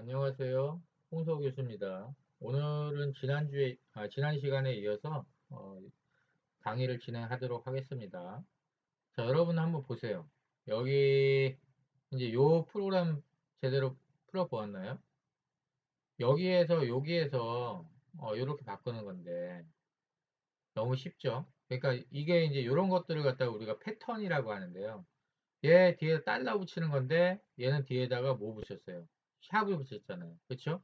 안녕하세요. 홍서 교수입니다. 오늘은 지난 시간에 이어서 강의를 진행하도록 하겠습니다. 자, 여러분 한번 보세요. 여기 이제 요 프로그램 제대로 풀어보았나요? 여기에서 이렇게 바꾸는 건데 너무 쉽죠? 그러니까 이게 이제 이런 것들을 갖다가 우리가 패턴이라고 하는데요. 얘 뒤에 달러 붙이는 건데 얘는 뒤에다가 뭐 붙였어요? 샵을 붙였잖아요. 그쵸?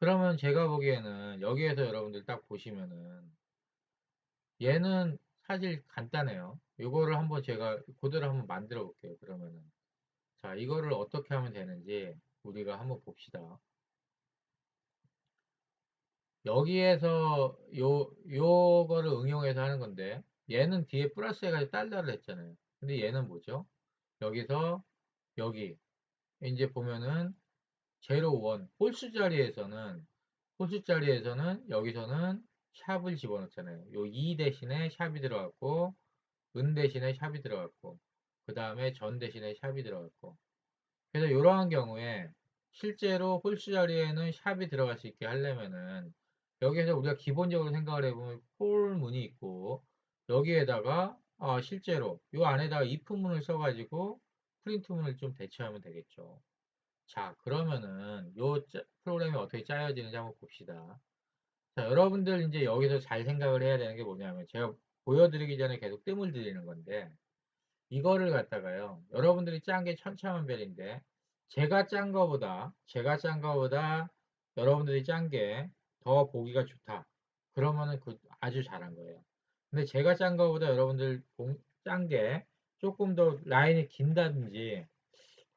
그러면 제가 보기에는 여기에서 여러분들 딱 보시면은 얘는 사실 간단해요. 이거를 한번 제가 그대로 한번 만들어 볼게요. 그러면은 자, 이거를 어떻게 하면 되는지 우리가 한번 봅시다. 여기에서 요거를 응용해서 하는 건데 얘는 뒤에 플러스 해가지고 달러를 했잖아요. 근데 얘는 뭐죠? 여기서 여기 이제 보면은 제로 원 홀수 자리에서는 여기서는 샵을 집어넣잖아요. 요 2 대신에 샵이 들어갔고 은 대신에 샵이 들어갔고 그 다음에 전 대신에 샵이 들어갔고 그래서 이러한 경우에 실제로 홀수 자리에는 샵이 들어갈 수 있게 하려면은 여기에서 우리가 기본적으로 생각을 해보면 폴 문이 있고 여기에다가 실제로 요 안에다가 if 문을 써가지고 프린트 문을 좀 대체하면 되겠죠. 자, 그러면은 프로그램이 어떻게 짜여지는지 한번 봅시다. 자, 여러분들 이제 여기서 잘 생각을 해야 되는 게 뭐냐면 제가 보여드리기 전에 계속 뜸을 들이는 건데 이거를 갖다가요. 여러분들이 짠 게 천차만별인데 제가 짠 거보다 여러분들이 짠 게 더 보기가 좋다. 그러면은 아주 잘한 거예요. 근데 제가 짠 거보다 여러분들 짠 게 조금 더 라인이 긴다든지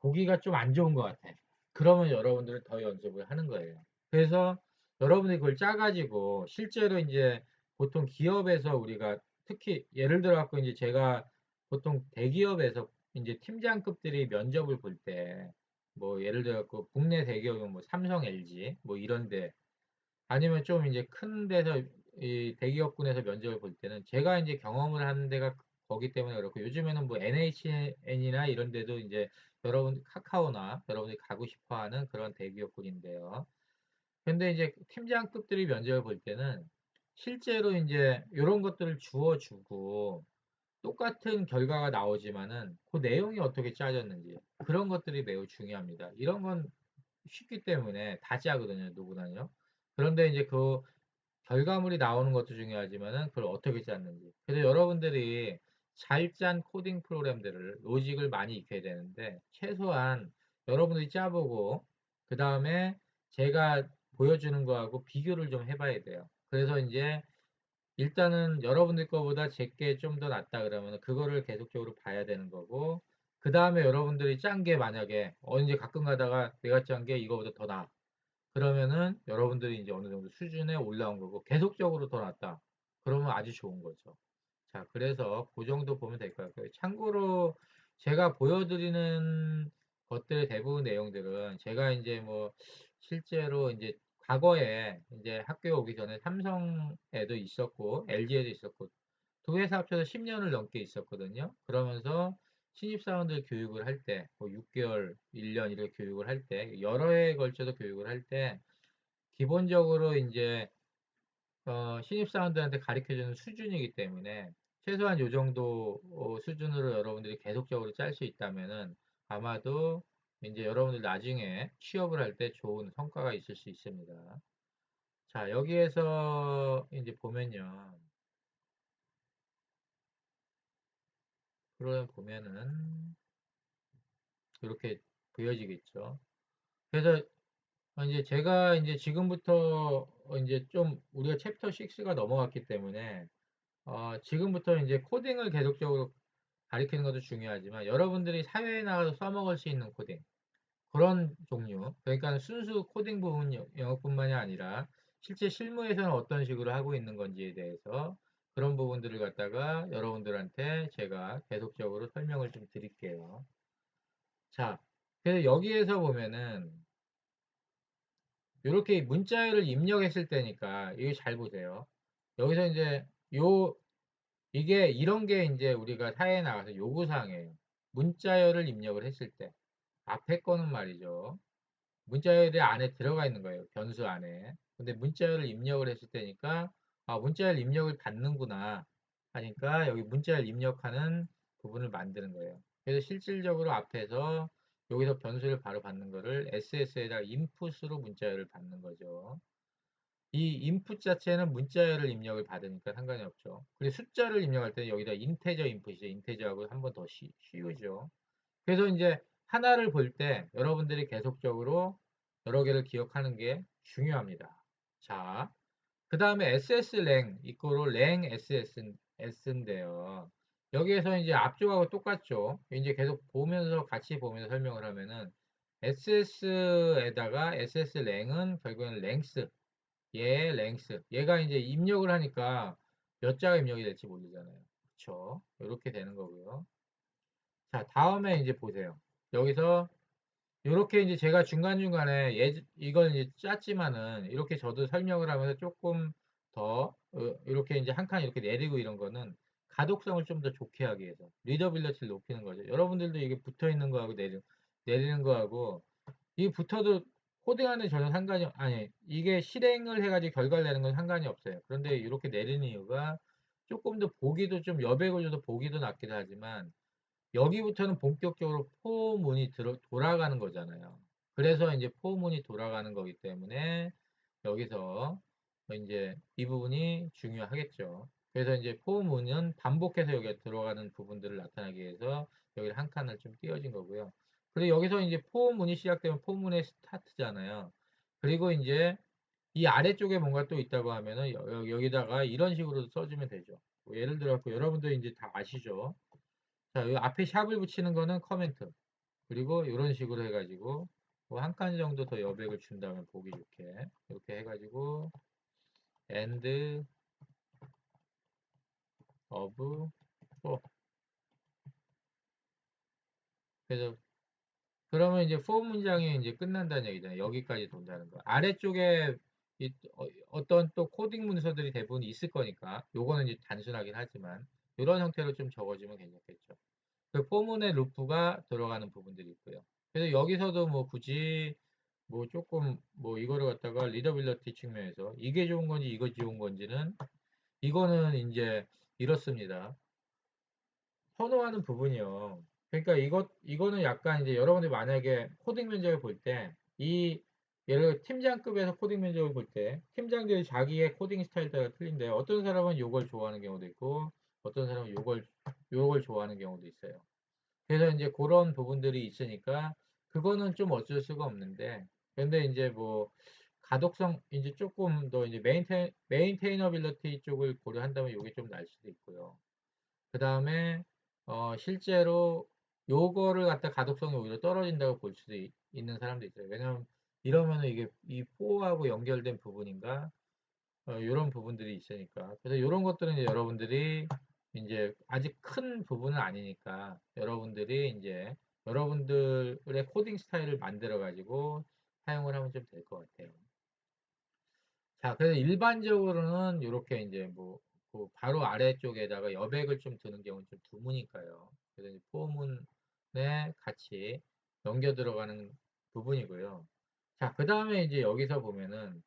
보기가 좀 안 좋은 것 같아. 그러면 여러분들은 더 연습을 하는 거예요. 그래서 여러분들이 그걸 짜가지고 실제로 이제 보통 기업에서 우리가 특히 예를 들어 갖고 이제 제가 보통 대기업에서 이제 팀장급들이 면접을 볼 때 뭐 예를 들어 갖고 국내 대기업은 뭐 삼성, LG 뭐 이런데 아니면 좀 이제 큰 데서 이 대기업군에서 면접을 볼 때는 제가 이제 경험을 하는 데가 거기 때문에 그렇고 요즘에는 뭐 NHN이나 이런 데도 이제 여러분 카카오나 여러분들이 가고 싶어 하는 그런 대기업군인데요. 근데 이제 팀장급들이 면접을 볼 때는 실제로 이제 이런 것들을 주어주고 똑같은 결과가 나오지만은 그 내용이 어떻게 짜졌는지 그런 것들이 매우 중요합니다. 이런 건 쉽기 때문에 다 짜거든요, 누구나요. 그런데 이제 그 결과물이 나오는 것도 중요하지만은 그걸 어떻게 짰는지. 그래서 여러분들이 잘 짠 코딩 프로그램들을 로직을 많이 익혀야 되는데 최소한 여러분들이 짜보고 그 다음에 제가 보여주는 거하고 비교를 좀 해봐야 돼요. 그래서 이제 일단은 여러분들 거보다 제게 좀 더 낫다 그러면 그거를 계속적으로 봐야 되는 거고 그 다음에 여러분들이 짠 게 만약에 이제 가끔 가다가 내가 짠 게 이거보다 더 나아. 그러면은 여러분들이 이제 어느 정도 수준에 올라온 거고 계속적으로 더 낫다. 그러면 아주 좋은 거죠. 자, 그래서 그 정도 보면 될 것 같고요. 참고로 제가 보여드리는 것들의 대부분 내용들은 제가 이제 뭐 실제로 이제 과거에 이제 학교에 오기 전에 삼성에도 있었고 LG에도 있었고 두 회사 합쳐서 10년을 넘게 있었거든요. 그러면서 신입사원들 교육을 할 때, 뭐 6개월, 1년 이렇게 교육을 할 때, 여러 해에 걸쳐서 교육을 할 때, 기본적으로 이제 신입사원들한테 가르쳐주는 수준이기 때문에 최소한 요 정도 수준으로 여러분들이 계속적으로 짤 수 있다면은 아마도 이제 여러분들 나중에 취업을 할 때 좋은 성과가 있을 수 있습니다. 자, 여기에서 이제 보면요. 그러면 보면은 이렇게 보여지겠죠. 그래서 이제 제가 이제 지금부터 이제 좀 우리가 챕터 6가 넘어갔기 때문에 지금부터 이제 코딩을 계속적으로 가리키는 것도 중요하지만 여러분들이 사회에 나가서 써먹을 수 있는 코딩 그런 종류 그러니까 순수 코딩 부분 영역뿐만이 아니라 실제 실무에서는 어떤 식으로 하고 있는 건지에 대해서 그런 부분들을 갖다가 여러분들한테 제가 계속적으로 설명을 좀 드릴게요. 자, 그래서 여기에서 보면은 이렇게 문자열을 입력했을 때니까 이거 잘 보세요. 여기서 이제 요 이게 이런 게 이제 우리가 사회에 나가서 요구사항이에요. 문자열을 입력을 했을 때 앞에 거는 말이죠. 문자열이 안에 들어가 있는 거예요. 변수 안에. 근데 문자열을 입력을 했을 때니까 아, 문자열 입력을 받는구나 하니까 여기 문자열 입력하는 부분을 만드는 거예요. 그래서 실질적으로 앞에서 여기서 변수를 바로 받는 거를 SS에다가 인풋으로 문자열을 받는 거죠. 이 인풋 자체는 문자열을 입력을 받으니까 상관이 없죠. 그리고 숫자를 입력할 때는 여기다 인테저 인풋이죠. 인테저하고 한 번 더 쉬우죠. 그래서 이제 하나를 볼 때 여러분들이 계속적으로 여러 개를 기억하는 게 중요합니다. 자, 그 다음에 SS랭 이거로 랭 SS인데요. 여기에서 이제 앞쪽하고 똑같죠. 이제 계속 보면서 같이 보면서 설명을 하면은 SS에다가 SS랭은 결국에는 랭스, 얘 랭스, 얘가 이제 입력을 하니까 몇 자가 입력이 될지 모르잖아요. 그렇죠? 이렇게 되는 거고요. 자, 다음에 이제 보세요. 여기서 이렇게 이제 제가 중간중간에 이걸 이제 짰지만은 이렇게 저도 설명을 하면서 조금 더 이렇게 이제 한 칸 이렇게 내리고 이런 거는 가독성을 좀 더 좋게 하기 위해서 리더빌리티를 높이는 거죠. 여러분들도 이게 붙어 있는 거하고 내리는 거하고 이게 붙어도 코딩하는 전혀 상관이 아니 이게 실행을 해가지고 결과를 내는 건 상관이 없어요. 그런데 이렇게 내리는 이유가 조금 더 보기도 좀 여백을 줘도 보기도 낫기도 하지만 여기부터는 본격적으로 포문이 돌아가는 거잖아요. 그래서 이제 포문이 돌아가는 거기 때문에 여기서 이제 이 부분이 중요하겠죠. 그래서 이제 포문은 반복해서 여기에 들어가는 부분들을 나타나기 위해서 여기를 한 칸을 좀 띄워진 거고요. 그리고 여기서 이제 포문이 시작되면 포문의 스타트잖아요. 그리고 이제 이 아래쪽에 뭔가 또 있다고 하면은 여기다가 이런 식으로 써주면 되죠. 뭐 예를 들어 갖고 여러분도 이제 다 아시죠? 자, 이 앞에 샵을 붙이는 거는 커멘트. 그리고 이런 식으로 해가지고 뭐 한 칸 정도 더 여백을 준다면 보기 좋게 이렇게 해가지고 and of for 그래서 그러면 이제 for 문장이 이제 끝난다는 얘기잖아요. 여기까지 돈다는 거. 아래쪽에 어떤 또 코딩 문서들이 대부분 있을 거니까 요거는 이제 단순하긴 하지만 이런 형태로 좀 적어주면 괜찮겠죠. 그 포문의 루프가 들어가는 부분들이 있고요. 그래서 여기서도 뭐 굳이 뭐 조금 뭐 이거를 갖다가 리더빌리티 측면에서 이게 좋은 건지 이거 좋은 건지는 이거는 이제 이렇습니다. 선호하는 부분이요. 그러니까 이거는 약간 이제 여러분들이 만약에 코딩 면접을 볼 때 이 예를 들어 팀장급에서 코딩 면접을 볼 때 팀장들이 자기의 코딩 스타일 따라 틀린데 어떤 사람은 요걸 좋아하는 경우도 있고 어떤 사람은 요걸 좋아하는 경우도 있어요. 그래서 이제 그런 부분들이 있으니까 그거는 좀 어쩔 수가 없는데 근데 이제 뭐 가독성 이제 조금 더 이제 메인테이너빌리티 쪽을 고려한다면 이게 좀 날 수도 있고요. 그 다음에 실제로 요거를 갖다 가독성이 오히려 떨어진다고 볼 수도 있는 사람도 있어요. 왜냐면 이러면은 이게 이 포하고 연결된 부분인가 이런 부분들이 있으니까. 그래서 이런 것들은 이제 여러분들이 이제 아직 큰 부분은 아니니까 여러분들이 이제 여러분들의 코딩 스타일을 만들어 가지고 사용을 하면 좀 될 것 같아요. 자, 그래서 일반적으로는 이렇게 이제 그 바로 아래쪽에다가 여백을 좀 두는 경우는 좀 드무니까요. 그래서 이제 포문에 같이 넘겨 들어가는 부분이고요. 자, 그 다음에 이제 여기서 보면은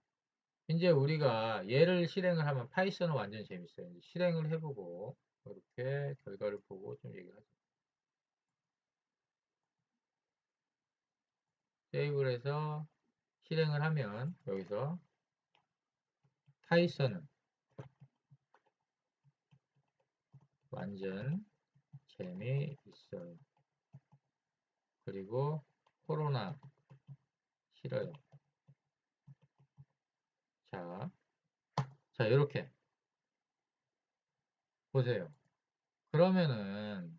이제 우리가 얘를 실행을 하면 파이썬은 완전 재밌어요. 이제 실행을 해보고 이렇게 결과를 보고 좀 얘기를 하죠. 세이브를 해서 실행을 하면 여기서 파이썬은 완전 재미있어요. 그리고 코로나 싫어요. 자, 자 이렇게 보세요. 그러면은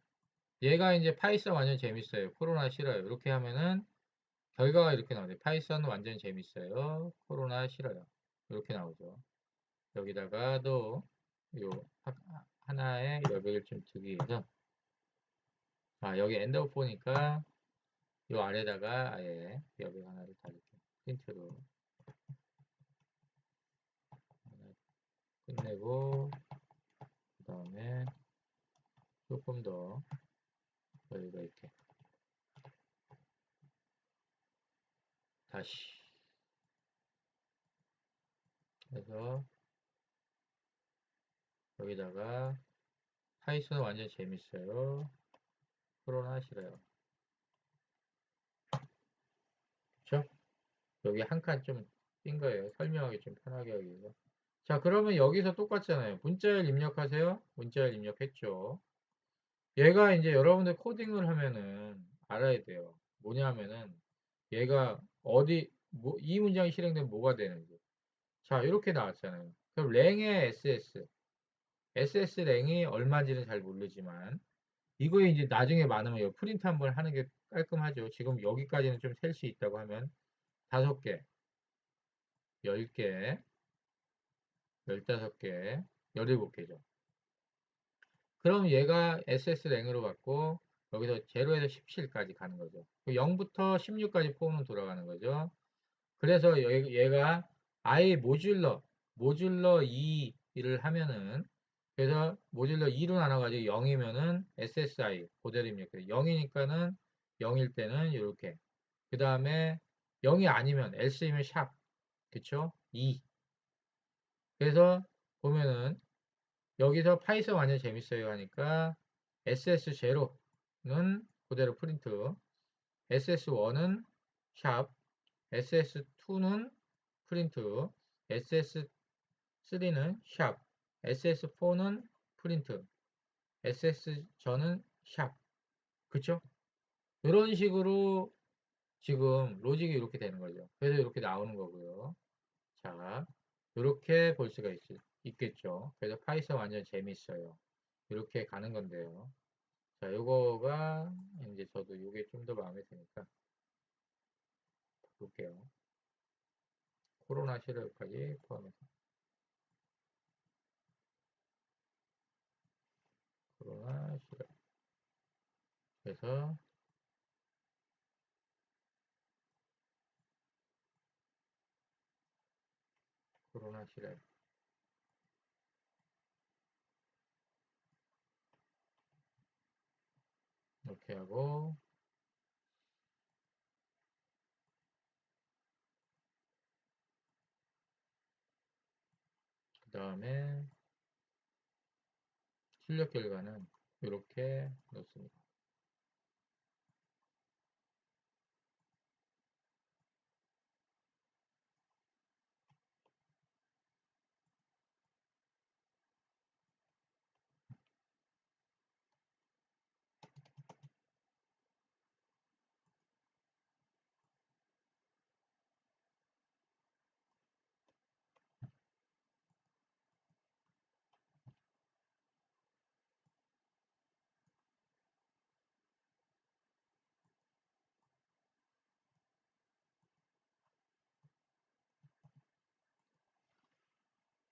얘가 이제 파이썬 완전 재밌어요. 코로나 싫어요. 이렇게 하면은 결과가 이렇게 나오죠. 파이썬 완전 재밌어요. 코로나 싫어요. 이렇게 나오죠. 여기다가도 요 하나의 여백을 좀 두기 위해서 여기 엔더 보니까 요 아래다가 아예 여백 하나를 달을게요. 프린트로 하나 끝내고 그 다음에 조금 더 여유가 있게 다시 해서 여기다가 파이썬 완전 재밌어요. 코로나 싫어요. 그쵸? 여기 한 칸 좀 띈 거예요. 설명하기 좀 편하게 하기 위해서. 자, 그러면 여기서 똑같잖아요. 문자열 입력하세요. 문자열 입력했죠. 얘가 이제 여러분들 코딩을 하면은 알아야 돼요. 뭐냐면은 얘가 어디 이 문장이 실행되면 뭐가 되는지. 자, 이렇게 나왔잖아요. 그럼 랭의 SS 랭이 얼마인지는 잘 모르지만 이거에 이제 나중에 많으면 이 프린트 한번 하는 게 깔끔하죠. 지금 여기까지는 좀 셀 수 있다고 하면 5개, 10개, 15개, 17개죠. 그럼 얘가 SS 랭으로 갖고 여기서 0에서 17까지 가는 거죠. 0부터 16까지 폰은 돌아가는 거죠. 그래서 얘가 아예 모듈러 2를 하면은 그래서 모듈러 2로 나눠가지고 0이면은 SSI 그대로 입력해요. 0이니까는 0일 때는 이렇게. 그 다음에 0이 아니면 else이면 샵. 그쵸? 2. 그래서 보면은 여기서 파이썬 완전 재밌어요 하니까 SS0는 그대로 프린트, SS1은 샵, SS2는 프린트, SS3는 샵, SS4는 프린트, SS 전은 샵. 그쵸? 이런 식으로 지금 로직이 이렇게 되는 거죠. 그래서 이렇게 나오는 거고요. 자, 이렇게 볼 수가 있겠죠. 그래서 파이썬 완전 재밌어요. 이렇게 가는 건데요. 자, 요거가 이제 저도 요게 좀 더 마음에 드니까 볼게요. 코로나 시료까지 포함해서 코로나 시료. 그래서 코로나 시료 이렇게 하고 그 다음에 출력 결과는 이렇게 넣습니다.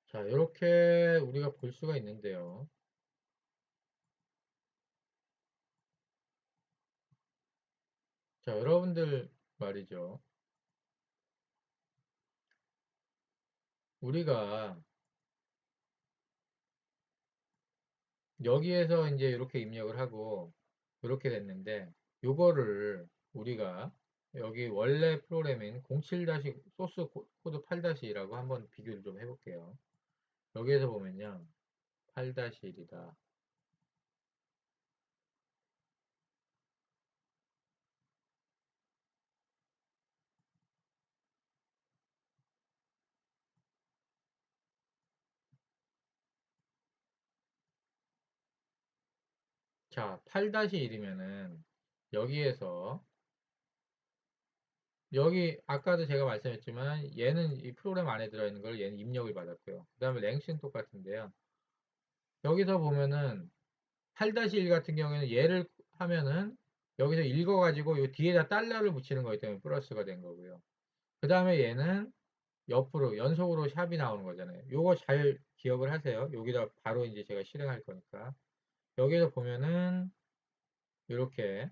자, 이렇게 우리가 볼 수가 있는데요. 자, 여러분들 말이죠. 우리가 여기에서 이제 이렇게 입력을 하고 이렇게 됐는데 요거를 우리가 여기 원래 프로그램인 07- 소스 코드 8-2라고 한번 비교를 좀 해볼게요. 여기에서 보면요. 8-1이다. 자, 8-1이면은 여기에서 여기 아까도 제가 말씀했지만 얘는 이 프로그램 안에 들어있는 걸 얘는 입력을 받았고요. 그 다음에 랭스는 똑같은데요. 여기서 보면은 8-1 같은 경우에는 얘를 하면은 여기서 읽어가지고 요 뒤에다 달러를 붙이는 거기 때문에 플러스가 된 거고요. 그 다음에 얘는 옆으로 연속으로 샵이 나오는 거잖아요. 요거 잘 기억을 하세요. 여기다 바로 이제 제가 실행할 거니까. 여기서 보면은 이렇게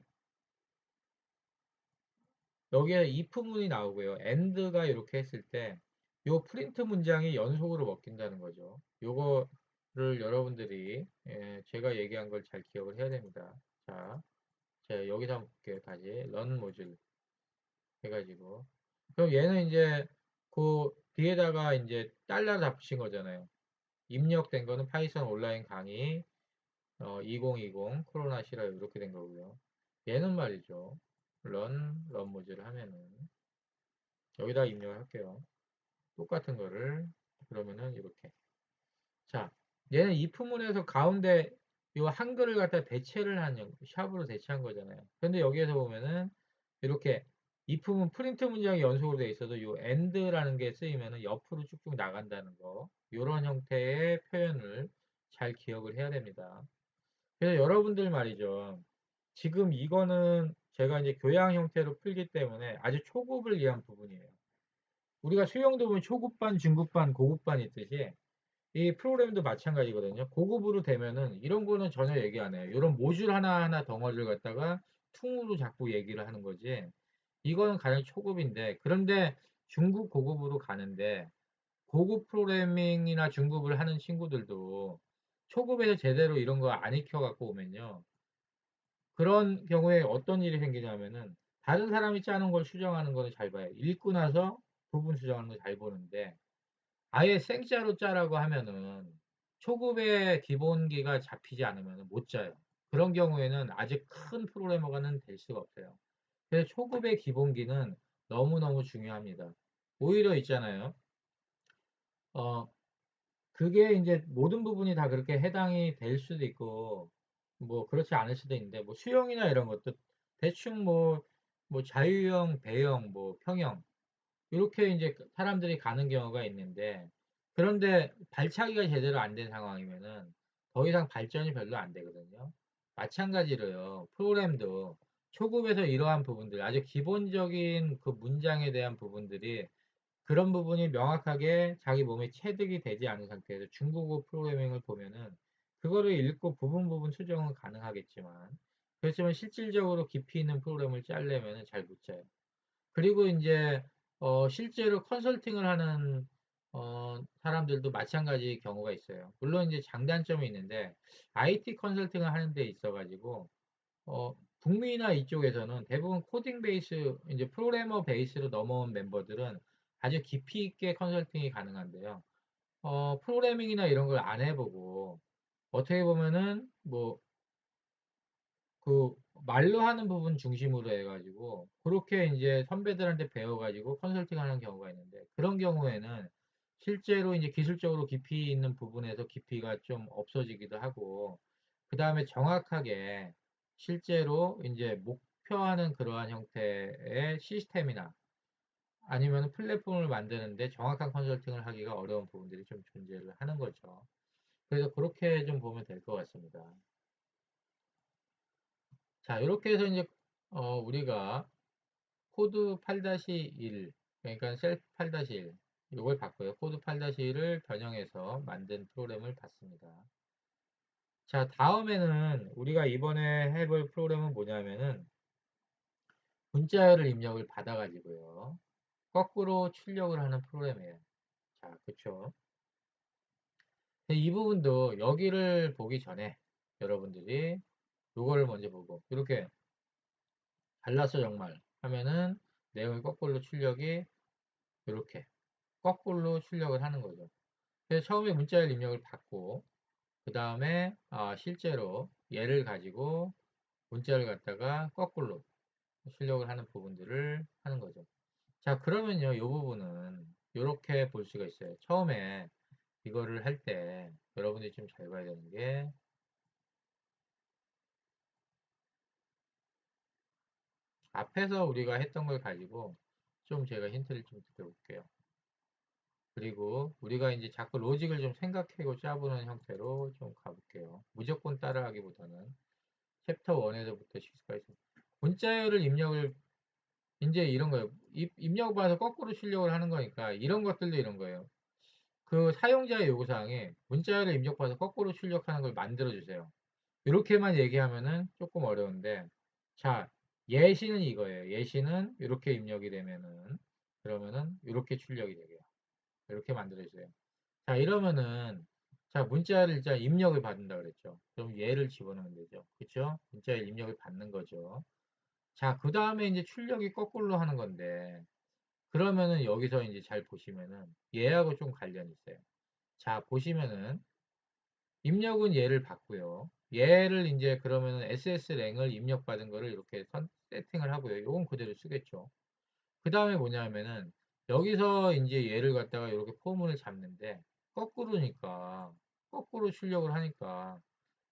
여기에 if 문이 나오고요. and가 이렇게 했을 때 요 프린트 문장이 연속으로 먹힌다는 거죠. 요거를 여러분들이 제가 얘기한 걸 잘 기억을 해야 됩니다. 자, 제가 여기서 한번 볼게요. 다시 run 모듈 해가지고 그럼 얘는 이제 그 뒤에다가 이제 달러 다 붙인 거잖아요. 입력된 거는 파이썬 온라인 강의 2020 코로나 시라 이렇게 된 거고요. 얘는 말이죠. 런 모듈을 하면은 여기다 입력을 할게요. 똑같은 거를 그러면은 이렇게. 자, 얘는 if문에서 가운데 요 한글을 갖다 대체를 한 샵으로 대체한 거잖아요. 근데 여기에서 보면은 이렇게 if문 프린트 문장이 연속으로 돼 있어도 요 and라는 게 쓰이면은 옆으로 쭉쭉 나간다는 거. 요런 형태의 표현을 잘 기억을 해야 됩니다. 그래서 여러분들 말이죠. 지금 이거는 제가 이제 교양 형태로 풀기 때문에 아주 초급을 위한 부분이에요. 우리가 수영도 보면 초급반, 중급반, 고급반 있듯이 이 프로그램도 마찬가지거든요. 고급으로 되면은 이런 거는 전혀 얘기 안 해요. 이런 모듈 하나하나 덩어리를 갖다가 퉁으로 자꾸 얘기를 하는 거지. 이거는 가장 초급인데, 그런데 중급, 고급으로 가는데, 고급 프로그래밍이나 중급을 하는 친구들도 초급에서 제대로 이런 거 안 익혀갖고 오면요. 그런 경우에 어떤 일이 생기냐면은, 다른 사람이 짜는 걸 수정하는 거는 잘 봐요. 읽고 나서 부분 수정하는 거 잘 보는데, 아예 생짜로 짜라고 하면은 초급의 기본기가 잡히지 않으면 못 짜요. 그런 경우에는 아직 큰 프로그래머가는 될 수가 없어요. 그래서 초급의 기본기는 너무너무 중요합니다. 오히려 있잖아요. 어, 그게 이제 모든 부분이 다 그렇게 해당이 될 수도 있고, 뭐 그렇지 않을 수도 있는데, 뭐 수영이나 이런 것도 대충 뭐 자유형, 배형, 뭐 평형, 이렇게 이제 사람들이 가는 경우가 있는데, 그런데 발차기가 제대로 안 된 상황이면은 더 이상 발전이 별로 안 되거든요. 마찬가지로요. 프로그램도 초급에서 이러한 부분들, 아주 기본적인 그 문장에 대한 부분들이 그런 부분이 명확하게 자기 몸에 체득이 되지 않은 상태에서 중국어 프로그래밍을 보면은 그거를 읽고 부분 수정은 가능하겠지만, 그렇지만 실질적으로 깊이 있는 프로그램을 짜려면은 잘 못 짜요. 그리고 이제 실제로 컨설팅을 하는 사람들도 마찬가지 경우가 있어요. 물론 이제 장단점이 있는데 IT 컨설팅을 하는 데 있어가지고 북미나 이쪽에서는 대부분 코딩 베이스 이제 프로그래머 베이스로 넘어온 멤버들은 아주 깊이 있게 컨설팅이 가능한데요. 프로그래밍이나 이런 걸 안 해보고 어떻게 보면은 뭐 그 말로 하는 부분 중심으로 해가지고 그렇게 이제 선배들한테 배워가지고 컨설팅 하는 경우가 있는데 그런 경우에는 실제로 이제 기술적으로 깊이 있는 부분에서 깊이가 좀 없어지기도 하고 그 다음에 정확하게 실제로 이제 목표하는 그러한 형태의 시스템이나 아니면 플랫폼을 만드는데 정확한 컨설팅을 하기가 어려운 부분들이 좀 존재를 하는 거죠. 그래서 그렇게 좀 보면 될 것 같습니다. 자, 이렇게 해서 이제 우리가 코드 8-1 그러니까 셀프 8-1 이걸 봤고요. 코드 8-1을 변형해서 만든 프로그램을 봤습니다. 자, 다음에는 우리가 이번에 해볼 프로그램은 뭐냐면은 문자열을 입력을 받아가지고요. 거꾸로 출력을 하는 프로그램이에요. 자, 그쵸. 이 부분도 여기를 보기 전에 여러분들이 요거를 먼저 보고 이렇게 잘랐어 정말 하면은 내용이 거꾸로 출력이 이렇게 거꾸로 출력을 하는 거죠. 그래서 처음에 문자열 입력을 받고 그 다음에 실제로 얘를 가지고 문자를 갖다가 거꾸로 출력을 하는 부분들을 하는 거죠. 자, 그러면요, 이 부분은 이렇게 볼 수가 있어요. 처음에 이거를 할 때 여러분들이 좀 잘 봐야 되는 게 앞에서 우리가 했던 걸 가지고 좀 제가 힌트를 좀 드려볼게요. 그리고 우리가 이제 자꾸 로직을 좀 생각하고 짜보는 형태로 좀 가볼게요. 무조건 따라하기보다는 챕터 1에서부터 실수가 있습니다. 문자열을 입력을 이제 이런 거예요. 입력 봐서 거꾸로 출력을 하는 거니까 이런 것들도 이런 거예요. 그 사용자의 요구사항에 문자열을 입력 봐서 거꾸로 출력하는 걸 만들어 주세요. 이렇게만 얘기하면은 조금 어려운데 자 예시는 이거예요. 예시는 이렇게 입력이 되면은 그러면은 이렇게 출력이 되게요. 이렇게 만들어 주세요. 자 이러면은 자 문자를 일단 입력을 받는다 그랬죠. 그럼 얘를 집어넣으면 되죠. 그렇죠? 문자열 입력을 받는 거죠. 자, 그 다음에 이제 출력이 거꾸로 하는 건데, 그러면은 여기서 이제 잘 보시면은 얘하고 좀 관련이 있어요. 자, 보시면은 입력은 얘를 받고요. 얘를 이제 그러면은 SS랭을 입력받은 거를 이렇게 세팅을 하고요. 이건 그대로 쓰겠죠. 그 다음에 뭐냐면은 여기서 이제 얘를 갖다가 이렇게 포문을 잡는데 거꾸로니까 거꾸로 출력을 하니까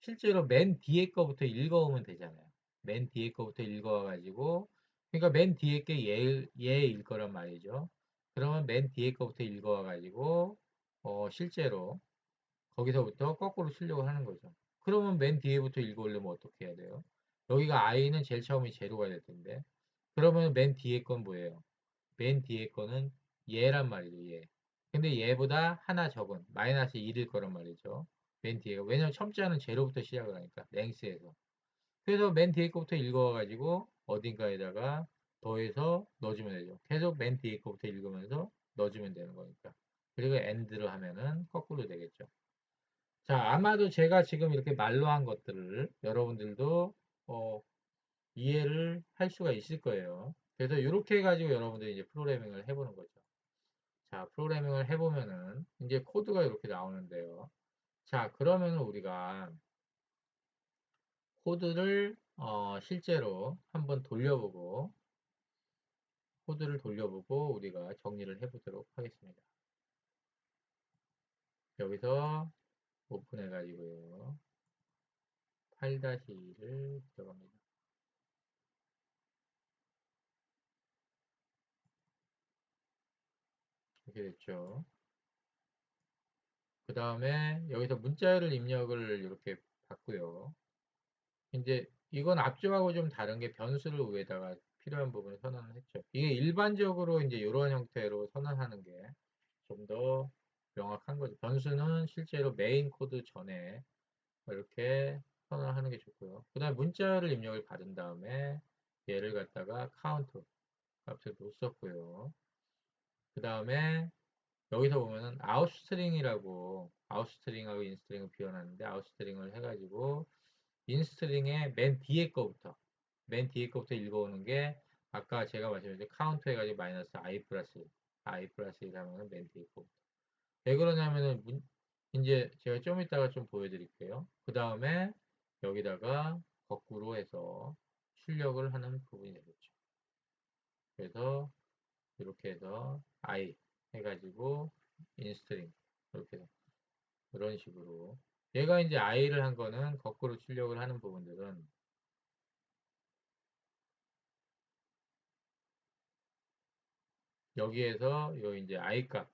실제로 맨 뒤에 거부터 읽어오면 되잖아요. 맨 뒤에 거부터 읽어와가지고 그러니까 맨 뒤에 게 얘일 거란 말이죠. 그러면 맨 뒤에 거부터 읽어와가지고 실제로 거기서부터 거꾸로 출력을 하는 거죠. 그러면 맨 뒤에부터 읽어오려면 어떻게 해야 돼요? 여기가 i는 제일 처음이 제로가 될 텐데 그러면 맨 뒤에 건 뭐예요? 맨 뒤에 거는 얘란 말이죠, 얘. 근데 얘보다 하나 적은 마이너스 1일 거란 말이죠. 맨 뒤에가. 왜냐면 첨자는 제로부터 시작을 하니까, 랭스에서. 그래서 맨 뒤에 거부터 읽어가지고 어딘가에다가 더해서 넣어주면 되죠. 계속 맨 뒤에 거부터 읽으면서 넣어주면 되는 거니까. 그리고 end를 하면은 거꾸로 되겠죠. 자, 아마도 제가 지금 이렇게 말로 한 것들을 여러분들도 어, 이해를 할 수가 있을 거예요. 그래서 이렇게 해가지고 여러분들이 이제 프로그래밍을 해보는 거죠. 자, 프로그래밍을 해보면은 이제 코드가 이렇게 나오는데요. 자, 그러면은 우리가 코드를 실제로 한번 돌려보고 코드를 돌려보고 우리가 정리를 해보도록 하겠습니다. 여기서 오픈해가지고요. 8-2를 들어갑니다. 이렇게 됐죠. 그 다음에 여기서 문자열을 입력을 이렇게 받고요. 이제 이건 앞쪽하고 좀 다른 게 변수를 위에다가 필요한 부분을 선언을 했죠. 이게 일반적으로 이제 이런 형태로 선언하는 게 좀 더 명확한 거죠. 변수는 실제로 메인 코드 전에 이렇게 선언하는 게 좋고요. 그 다음에 문자를 입력을 받은 다음에 얘를 갖다가 카운트 값을 뒀었고요. 그 다음에 여기서 보면은 아웃스트링이라고 아웃스트링하고 인스트링을 비워놨는데 아웃스트링을 해가지고 인스트링의 맨 뒤에 거부터 읽어오는 게 아까 제가 말씀드린 카운트 해가지고 마이너스 i 플러스 1 하면은 맨 뒤에 거부터 왜 그러냐면은 이제 제가 좀 이따가 좀 보여드릴게요. 그 다음에 여기다가 거꾸로 해서 출력을 하는 부분이 되겠죠. 그래서 이렇게 해서 i 해가지고 인스트링 이렇게 해서 이런 식으로 얘가 이제 i를 한 거는 거꾸로 출력을 하는 부분들은 여기에서 요 이제 i 값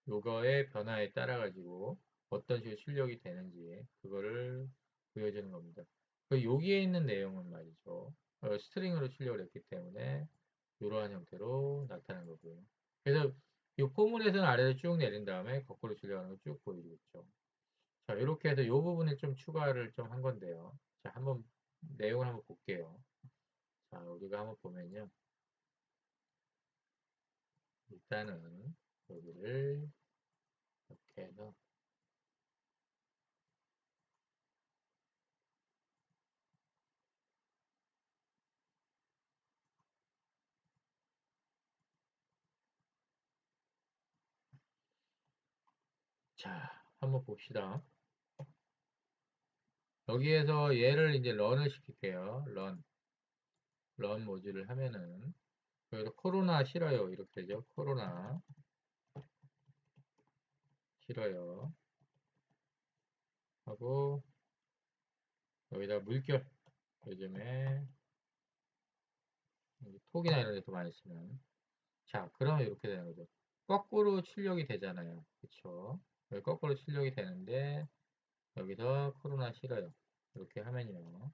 요거의 변화에 따라 가지고 어떤 식으로 출력이 되는지 그거를 보여주는 겁니다. 그 여기에 있는 내용은 말이죠. 스트링으로 출력을 했기 때문에 이러한 형태로 나타난 거고요. 그래서 이 포문에서는 아래로 쭉 내린 다음에 거꾸로 출력하는 걸 쭉 보여주겠죠. 자, 이렇게 해서 이 부분을 좀 추가를 좀 한 건데요. 자, 한번 내용을 한번 볼게요. 자, 우리가 한번 보면요. 일단은 여기를 이렇게 해서 자, 한번 봅시다. 여기에서 얘를 이제 런을 시킬게요. 런 모듈을 하면은 여기서 코로나 싫어요. 이렇게 되죠. 코로나 싫어요. 하고 여기다 물결 요즘에 톡이나 이런 데도 많이 쓰면 자, 그러면 이렇게 되는 거죠. 거꾸로 출력이 되잖아요. 그쵸? 여기 거꾸로 출력이 되는데 여기서 코로나 싫어요. 이렇게 하면요.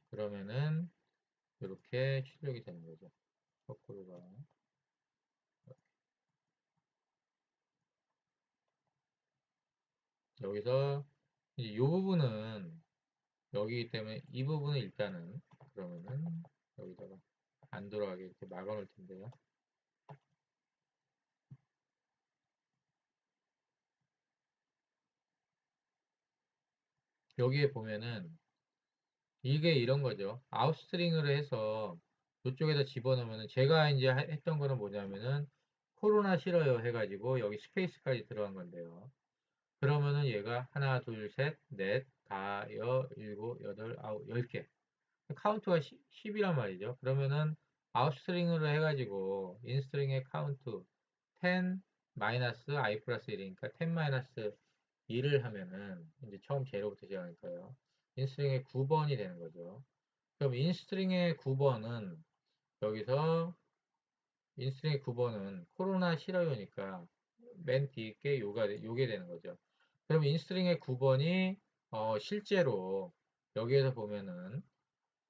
그러면은 이렇게 출력이 되는 거죠. 거꾸로가. 여기서 이제 이 부분은 여기이기 때문에 이 부분은 일단은 그러면은 여기다가 안 돌아가게 이렇게 막아 놓을 텐데요. 여기에 보면은 이게 이런 거죠. 아웃스트링으로 해서 이쪽에다 집어넣으면은 제가 이제 했던 거는 뭐냐면은 코로나 싫어요 해가지고 여기 스페이스까지 들어간 건데요. 그러면은 얘가 하나, 둘, 셋, 넷, 다, 일곱, 여덟, 아홉, 10개. 카운트가 10이란 말이죠. 그러면은 아웃스트링으로 해가지고 인스트링의 카운트 10 마이너스 i 플러스 1이니까 10 마이너스 2를 하면은 이제 처음 제로부터 시작하니까요. 인스트링의 9번이 되는 거죠. 그럼 인스트링의 9번은 여기서 인스트링의 9번은 코로나 싫어요니까 맨 뒤에 요게 되는 거죠. 그럼 인스트링의 9번이 실제로 여기에서 보면은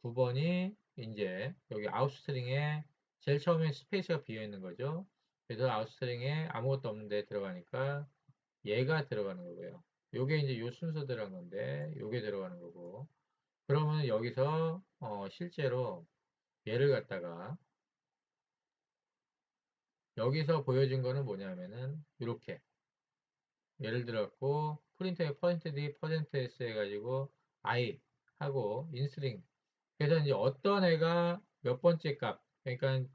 9번이 이제 여기 아웃스트링에 제일 처음에 스페이스가 비어 있는 거죠. 그래서 아웃스트링에 아무것도 없는데 들어가니까 얘가 들어가는 거고요. 요게 이제 요 순서 들어간 건데 요게 들어가는 거고. 그러면 여기서 실제로 얘를 갖다가 여기서 보여진 거는 뭐냐면은 이렇게 예를 들었고 프린트에 퍼센트 %d 퍼센트 %s 해가지고 i 하고 인스트링 그래서 이제 어떤 애가 몇 번째 값 그러니까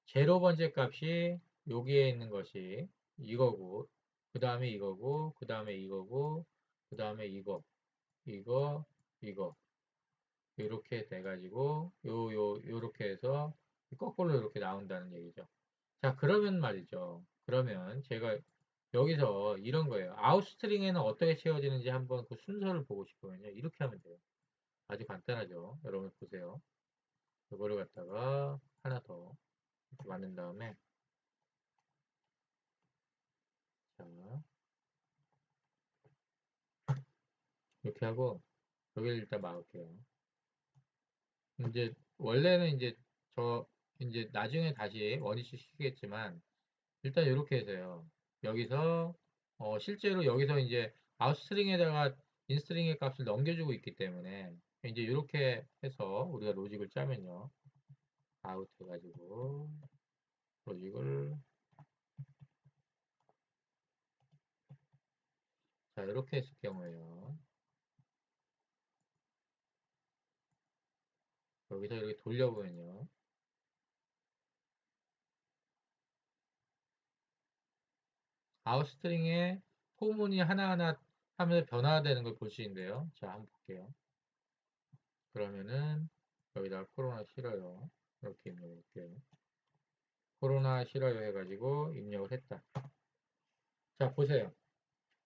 제로 번째 값이 여기에 있는 것이 이거고 그 다음에 이거고 그 다음에 이거고 그 다음에 이거 이거 이렇게 돼가지고 요렇게 해서 거꾸로 이렇게 나온다는 얘기죠. 자 그러면 말이죠. 그러면 제가 여기서 이런 거예요. 아웃스트링에는 어떻게 채워지는지 한번 그 순서를 보고 싶으면요. 이렇게 하면 돼요. 아주 간단하죠. 여러분 보세요. 이거를 갖다가 하나 더 이렇게 만든 다음에 자 이렇게 하고 여기를 일단 막을게요. 이제 원래는 이제 저 이제 나중에 다시 원위치 시키겠지만 일단 이렇게 해서요. 여기서 실제로 여기서 이제 아웃스트링에다가 인스트링의 값을 넘겨주고 있기 때문에 이제 이렇게 해서 우리가 로직을 짜면요. 아웃 해가지고 로직을 자 이렇게 했을 경우에요. 여기서 이렇게 돌려보면요. 아웃스트링의 포문이 하나하나 하면서 변화되는 걸 볼 수 있는데요. 자 한번 볼게요. 그러면은 여기다 코로나 싫어요. 이렇게 입력할게요. 코로나 싫어요 해가지고 입력을 했다. 자 보세요.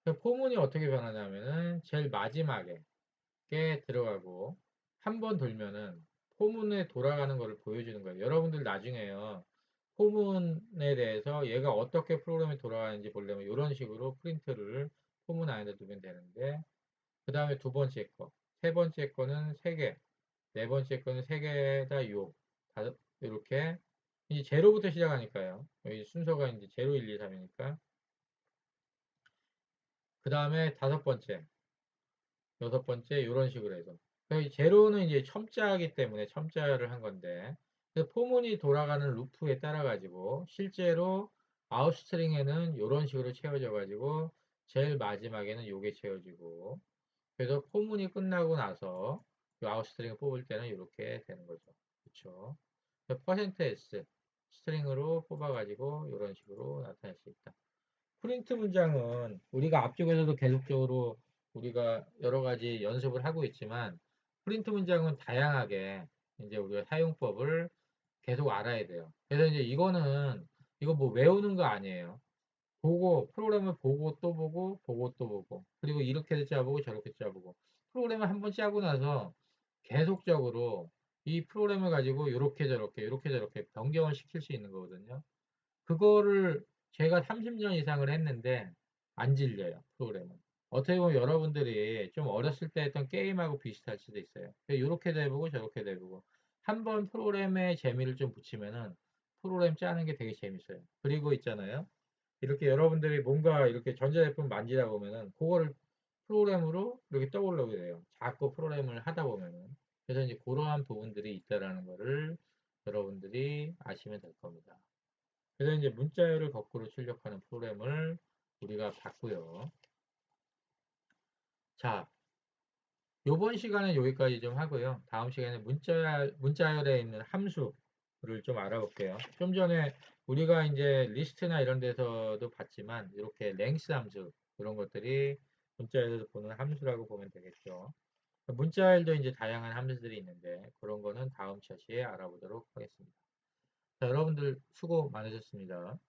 그 포문이 어떻게 변하냐면은 제일 마지막에 게 들어가고 한 번 돌면은 포문에 돌아가는 것을 보여주는 거예요. 여러분들 나중에요. 포문에 대해서 얘가 어떻게 프로그램이 돌아가는지 보려면 이런 식으로 프린트를 포문 안에 두면 되는데 그 다음에 두 번째 거, 세 번째 거는 세 개, 네 번째 거는 세 개다 요, 다섯 이렇게 이제 제로부터 시작하니까요. 여기 순서가 이제 제로, 1, 2, 3이니까 그 다음에 다섯 번째, 여섯 번째 이런 식으로 해서 제로는 이제 첨자이기 때문에 첨자를 한 건데 그 포문이 돌아가는 루프에 따라 가지고 실제로 아웃스트링에는 이런 식으로 채워져 가지고 제일 마지막에는 요게 채워지고 그래서 포문이 끝나고 나서 이 아웃스트링을 뽑을 때는 이렇게 되는 거죠. 그렇죠? 퍼센트 %s 스트링으로 뽑아 가지고 이런 식으로 나타낼 수 있다. 프린트 문장은 우리가 앞쪽에서도 계속적으로 우리가 여러 가지 연습을 하고 있지만 프린트 문장은 다양하게 이제 우리가 사용법을 계속 알아야 돼요. 그래서 이제 이거는 이거 뭐 외우는 거 아니에요. 보고 프로그램을 보고 또 보고 보고 또 보고 그리고 이렇게 짜보고 저렇게 짜보고 프로그램을 한번 짜고 나서 계속적으로 이 프로그램을 가지고 이렇게 저렇게 변경을 시킬 수 있는 거거든요. 그거를 제가 30년 이상을 했는데 안 질려요, 프로그램은. 어떻게 보면 여러분들이 좀 어렸을 때 했던 게임하고 비슷할 수도 있어요. 이렇게도 해보고 저렇게도 해보고. 한번 프로그램에 재미를 좀 붙이면은 프로그램 짜는 게 되게 재밌어요. 그리고 있잖아요. 이렇게 여러분들이 뭔가 이렇게 전자제품 만지다 보면은 그거를 프로그램으로 이렇게 떠올리게 돼요. 자꾸 프로그램을 하다 보면은. 그래서 이제 그러한 부분들이 있다라는 거를 여러분들이 아시면 될 겁니다. 그래서 이제 문자열을 거꾸로 출력하는 프로그램을 우리가 봤고요. 자, 요번 시간은 여기까지 좀 하고요. 다음 시간에 문자열에 있는 함수를 좀 알아볼게요. 좀 전에 우리가 이제 리스트나 이런 데서도 봤지만 이렇게 랭스 함수 이런 것들이 문자열에서 보는 함수라고 보면 되겠죠. 문자열도 이제 다양한 함수들이 있는데 그런 거는 다음 차시에 알아보도록 하겠습니다. 자, 여러분들 수고 많으셨습니다.